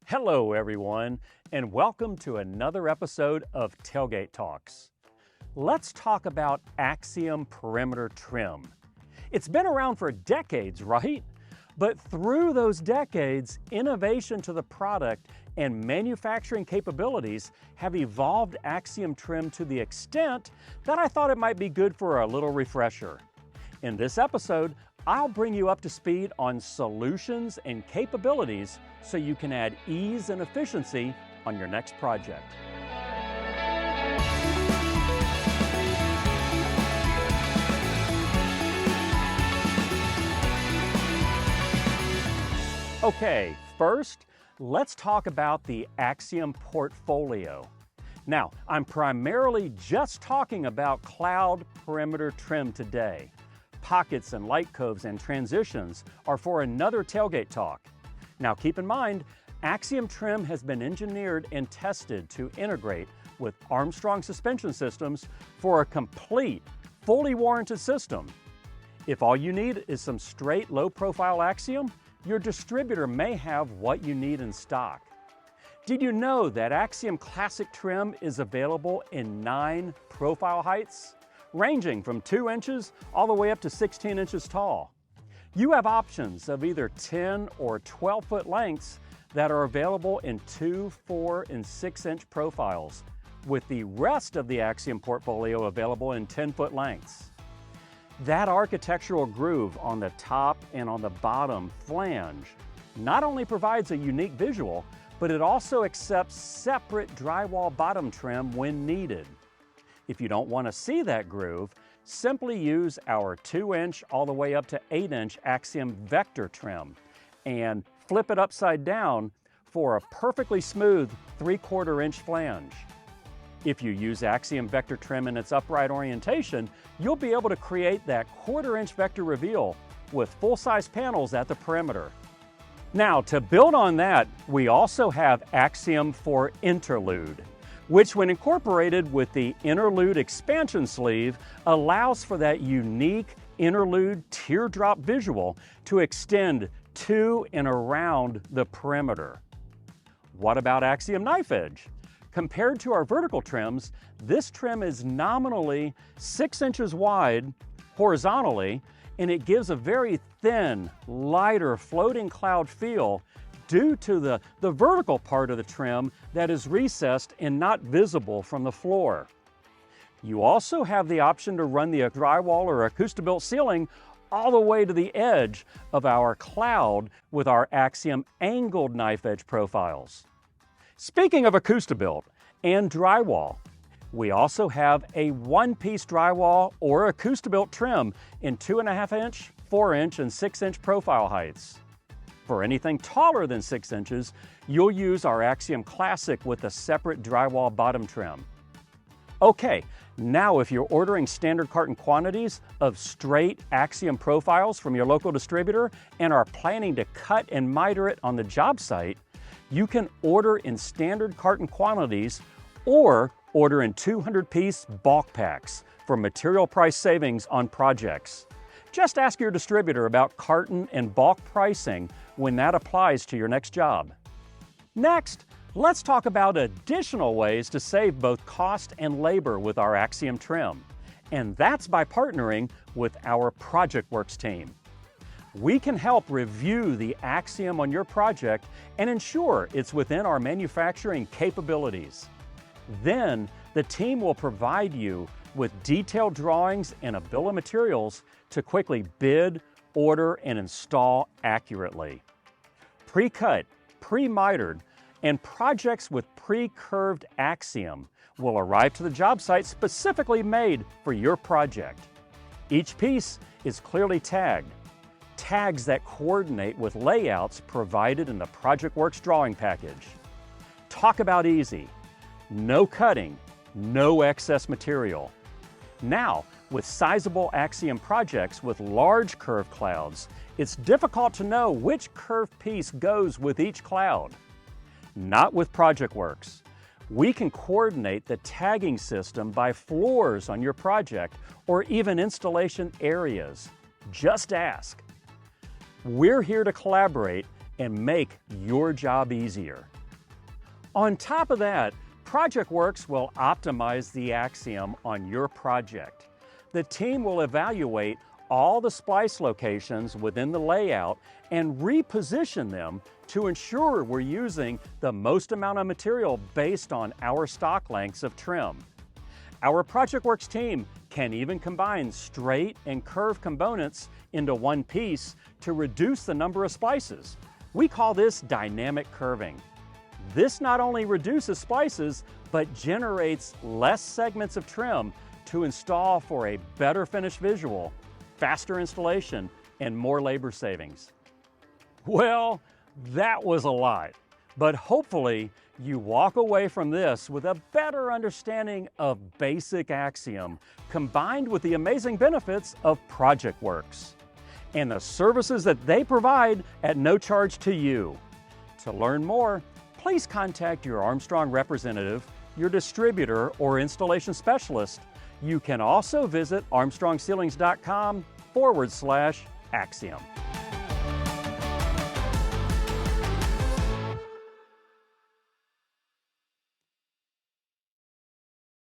Hello everyone, and welcome to another episode of Tailgate Talks. Let's talk about Axiom perimeter trim. It's been around for decades, right? But through those decades, innovation to the product and manufacturing capabilities have evolved Axiom trim to the extent that I thought it might be good for a little refresher. In this episode, I'll bring you up to speed on solutions and capabilities so you can add ease and efficiency on your next project. Okay, first, let's talk about the Axiom portfolio. Now, I'm primarily just talking about cloud perimeter trim today. Pockets and light coves and transitions are for another tailgate talk. Now keep in mind, Axiom trim has been engineered and tested to integrate with Armstrong suspension systems for a complete, fully warranted system. If all you need is some straight low-profile Axiom, your distributor may have what you need in stock. Did you know that Axiom Classic trim is available in 9 profile heights, ranging from 2 inches all the way up to 16 inches tall? You have options of either 10 or 12-foot lengths that are available in 2, 4, and 6-inch profiles, with the rest of the Axiom portfolio available in 10-foot lengths. That architectural groove on the top and on the bottom flange not only provides a unique visual, but it also accepts separate drywall bottom trim when needed. If you don't want to see that groove, simply use our 2-inch all the way up to 8-inch Axiom Vector trim and flip it upside down for a perfectly smooth 3/4 inch flange. If you use Axiom Vector trim in its upright orientation, you'll be able to create that 1/4 inch vector reveal with full-size panels at the perimeter. Now, to build on that, we also have Axiom for Interlude, which when incorporated with the Interlude expansion sleeve allows for that unique interlude teardrop visual to extend to and around the perimeter. What about Axiom Knife Edge? Compared to our vertical trims, this trim is nominally 6 inches wide horizontally, and it gives a very thin, lighter floating cloud feel due to the vertical part of the trim that is recessed and not visible from the floor. You also have the option to run the drywall or Acoustibuilt ceiling all the way to the edge of our cloud with our Axiom angled knife edge profiles. Speaking of Acoustibuilt and drywall, we also have a one-piece drywall or Acoustibuilt trim in 2.5 inch, 4 inch, and 6 inch profile heights. For anything taller than 6 inches, you'll use our Axiom Classic with a separate drywall bottom trim. Okay, now if you're ordering standard carton quantities of straight Axiom profiles from your local distributor and are planning to cut and miter it on the job site, you can order in standard carton quantities or order in 200-piece bulk packs for material price savings on projects. Just ask your distributor about carton and bulk pricing when that applies to your next job. Next, let's talk about additional ways to save both cost and labor with our Axiom trim, and that's by partnering with our ProjectWorks team. We can help review the Axiom on your project and ensure it's within our manufacturing capabilities. Then, the team will provide you with detailed drawings and a bill of materials to quickly bid, order, and install accurately. Pre-cut, pre-mitered, and projects with pre-curved Axiom will arrive to the job site specifically made for your project. Each piece is clearly tagged, tags that coordinate with layouts provided in the ProjectWorks drawing package. Talk about easy. No cutting, no excess material. Now, with sizable Axiom projects with large curved clouds, it's difficult to know which curved piece goes with each cloud. Not with ProjectWorks. We can coordinate the tagging system by floors on your project or even installation areas. Just ask. We're here to collaborate and make your job easier. On top of that, ProjectWorks will optimize the Axiom on your project. The team will evaluate all the splice locations within the layout and reposition them to ensure we're using the most amount of material based on our stock lengths of trim. Our ProjectWorks team can even combine straight and curved components into one piece to reduce the number of splices. We call this dynamic curving. This not only reduces splices, but generates less segments of trim to install for a better finished visual, faster installation, and more labor savings. Well, that was a lot, but hopefully you walk away from this with a better understanding of basic Axiom combined with the amazing benefits of ProjectWorks and the services that they provide at no charge to you. To learn more, please contact your Armstrong representative, your distributor, or installation specialist. You can also visit armstrongceilings.com/Axiom.